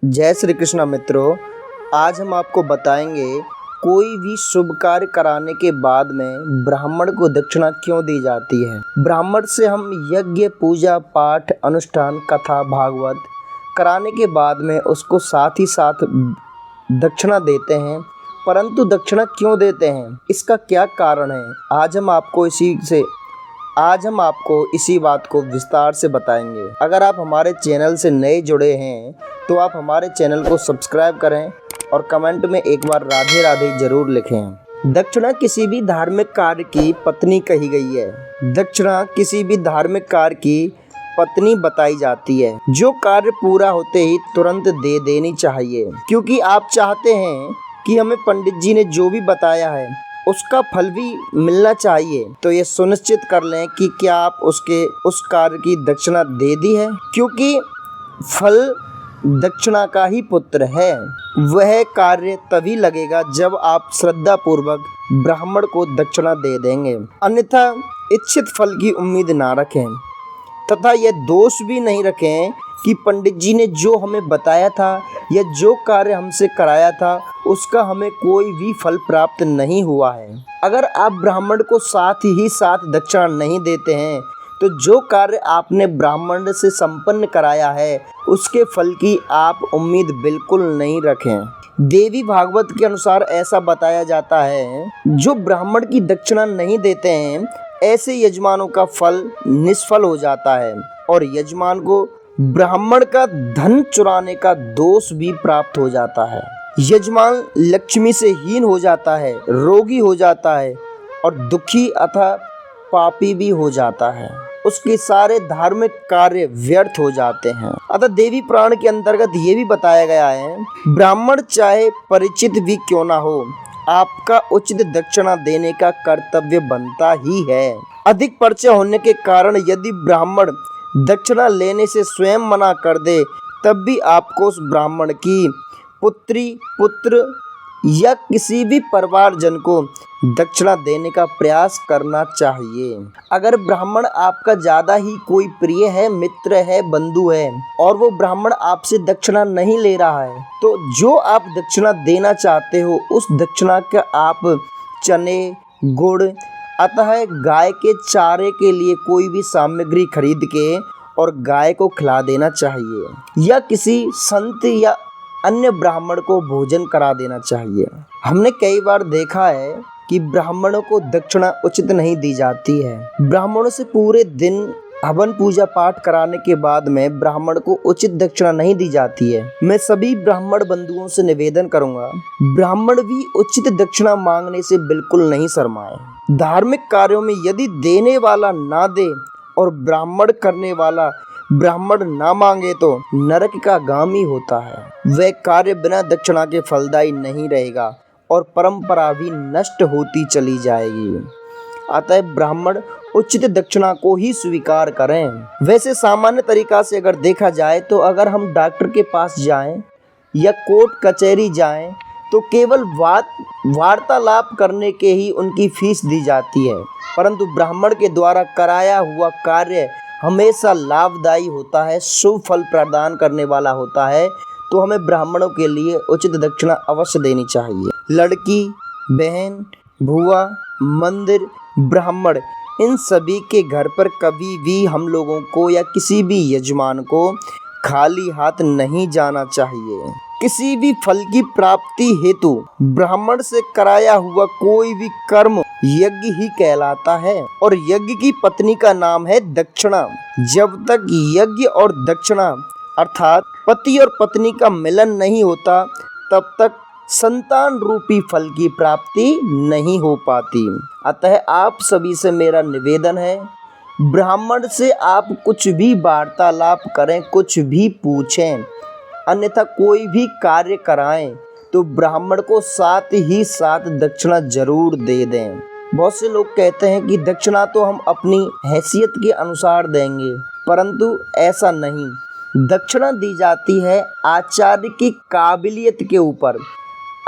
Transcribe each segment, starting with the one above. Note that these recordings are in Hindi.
जय श्री कृष्ण मित्रों। आज हम आपको बताएंगे कोई भी शुभ कार्य कराने के बाद में ब्राह्मण को दक्षिणा क्यों दी जाती है। ब्राह्मण से हम यज्ञ, पूजा पाठ, अनुष्ठान, कथा, भागवत कराने के बाद में उसको साथ ही साथ दक्षिणा देते हैं। परंतु दक्षिणा क्यों देते हैं, इसका क्या कारण है, आज हम आपको इसी बात को विस्तार से बताएंगे। अगर आप हमारे चैनल से नए जुड़े हैं तो आप हमारे चैनल को सब्सक्राइब करें और कमेंट में एक बार राधे राधे जरूर लिखें। दक्षिणा किसी भी धार्मिक कार्य की पत्नी कही गई है। दक्षिणा किसी भी धार्मिक कार्य की पत्नी बताई जाती है, जो कार्य पूरा होते ही तुरंत दे देनी चाहिए, क्योंकि आप चाहते हैं कि हमें पंडित जी ने जो भी बताया है उसका फल भी मिलना चाहिए। तो ये सुनिश्चित कर लें कि क्या आप उस कार्य की दक्षिणा दे दी है, क्योंकि फल दक्षिणा का ही पुत्र है। वह कार्य तभी लगेगा जब आप श्रद्धा पूर्वक ब्राह्मण को दक्षिणा दे देंगे, अन्यथा इच्छित फल की उम्मीद ना रखें तथा यह दोष भी नहीं रखें कि पंडित जी ने जो हमें बताया था या जो कार्य हमसे कराया था उसका हमें कोई भी फल प्राप्त नहीं हुआ है। अगर आप ब्राह्मण को साथ ही साथ दक्षिणा नहीं देते हैं तो जो कार्य आपने ब्राह्मण से संपन्न कराया है उसके फल की आप उम्मीद बिल्कुल नहीं रखें। देवी भागवत के अनुसार ऐसा बताया जाता है, जो ब्राह्मण की दक्षिणा नहीं देते हैं ऐसे यजमानों का फल निष्फल हो जाता है और यजमान को ब्राह्मण का धन चुराने का दोष भी प्राप्त हो जाता है। यजमान लक्ष्मी से हीन हो जाता है, रोगी हो जाता है और दुखी अथवा पापी भी हो जाता है। उसके सारे धार्मिक कार्य व्यर्थ हो जाते हैं। अतः देवी पुराण के अंतर्गत ये भी बताया गया है, ब्राह्मण चाहे परिचित भी क्यों ना हो, आपका उचित दक्षिणा देने का कर्तव्य बनता ही है। अधिक परिचय होने के कारण यदि ब्राह्मण दक्षिणा लेने से स्वयं मना कर दे तब भी आपको उस ब्राह्मण की पुत्री, पुत्र या किसी भी परिवारजन को दक्षिणा देने का प्रयास करना चाहिए। अगर ब्राह्मण आपका ज़्यादा ही कोई प्रिय है, मित्र है, बंधु है और वो ब्राह्मण आपसे दक्षिणा नहीं ले रहा है तो जो आप दक्षिणा देना चाहते हो उस दक्षिणा का आप चने, गुड़ अतः गाय के चारे के लिए कोई भी सामग्री खरीद के और गाय को खिला देना चाहिए या किसी संत या अन्य ब्राह्मण को भोजन करा देना चाहिए। हमने कई बार देखा है कि ब्राह्मणों को दक्षिणा उचित नहीं दी जाती है। ब्राह्मणों से पूरे दिन हवन पूजा पाठ कराने के बाद में ब्राह्मण को उचित दक्षिणा नहीं दी जाती है। मैं सभी ब्राह्मण बंधुओं से निवेदन करूंगा, ब्राह्मण भी उचित दक्षिणा मांगने से बिल्कुल नहीं शर्माए। धार्मिक कार्यों में यदि देने वाला ना दे और ब्राह्मण करने वाला ब्राह्मण ना मांगे तो नरक का गामी होता है। वह कार्य बिना दक्षिणा के फलदायी नहीं रहेगा और परंपरा भी नष्ट होती चली जाएगी। अतः ब्राह्मण उचित दक्षिणा को ही स्वीकार करें। वैसे सामान्य तरीका से अगर देखा जाए तो अगर हम डॉक्टर के पास जाएं या कोर्ट कचहरी जाएं तो केवल वार्तालाप करने के ही उनकी फीस दी जाती है, परंतु ब्राह्मण के द्वारा कराया हुआ कार्य हमेशा लाभदायी होता है, शुभ फल प्रदान करने वाला होता है। तो हमें ब्राह्मणों के लिए उचित दक्षिणा अवश्य देनी चाहिए। लड़की, बहन, भुआ, मंदिर, ब्राह्मण, इन सभी के घर पर कभी भी हम लोगों को या किसी भी यजमान को खाली हाथ नहीं जाना चाहिए। किसी भी फल की प्राप्ति हेतु ब्राह्मण से कराया हुआ कोई भी कर्म यज्ञ ही कहलाता है और यज्ञ की पत्नी का नाम है दक्षिणा। जब तक यज्ञ और दक्षिणा अर्थात पति और पत्नी का मिलन नहीं होता तब तक संतान रूपी फल की प्राप्ति नहीं हो पाती। अतः आप सभी से मेरा निवेदन है, ब्राह्मण से आप कुछ भी वार्तालाप करें, कुछ भी पूछें, अन्यथा कोई भी कार्य कराएं तो ब्राह्मण को साथ ही साथ दक्षिणा जरूर दे दें। बहुत से लोग कहते हैं कि दक्षिणा तो हम अपनी हैसियत के अनुसार देंगे, परंतु ऐसा नहीं। दक्षिणा दी जाती है आचार्य की काबिलियत के ऊपर।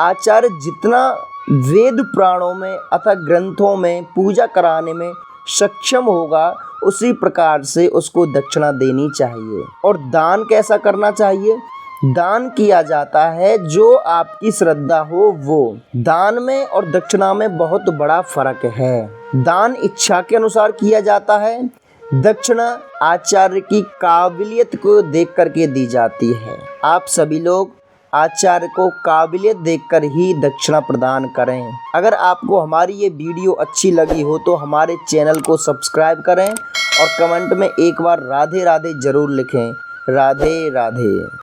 आचार्य जितना वेद पुराणों में अथवा ग्रंथों में पूजा कराने में सक्षम होगा उसी प्रकार से उसको दक्षिणा देनी चाहिए। और दान कैसा करना चाहिए, दान किया जाता है जो आपकी श्रद्धा हो वो। दान में और दक्षिणा में बहुत बड़ा फर्क है। दान इच्छा के अनुसार किया जाता है, दक्षिणा आचार्य की काबिलियत को देख करके दी जाती है। आप सभी लोग आचार्य को काबिलियत देखकर ही दक्षिणा प्रदान करें। अगर आपको हमारी ये वीडियो अच्छी लगी हो तो हमारे चैनल को सब्सक्राइब करें और कमेंट में एक बार राधे राधे जरूर लिखें। राधे राधे।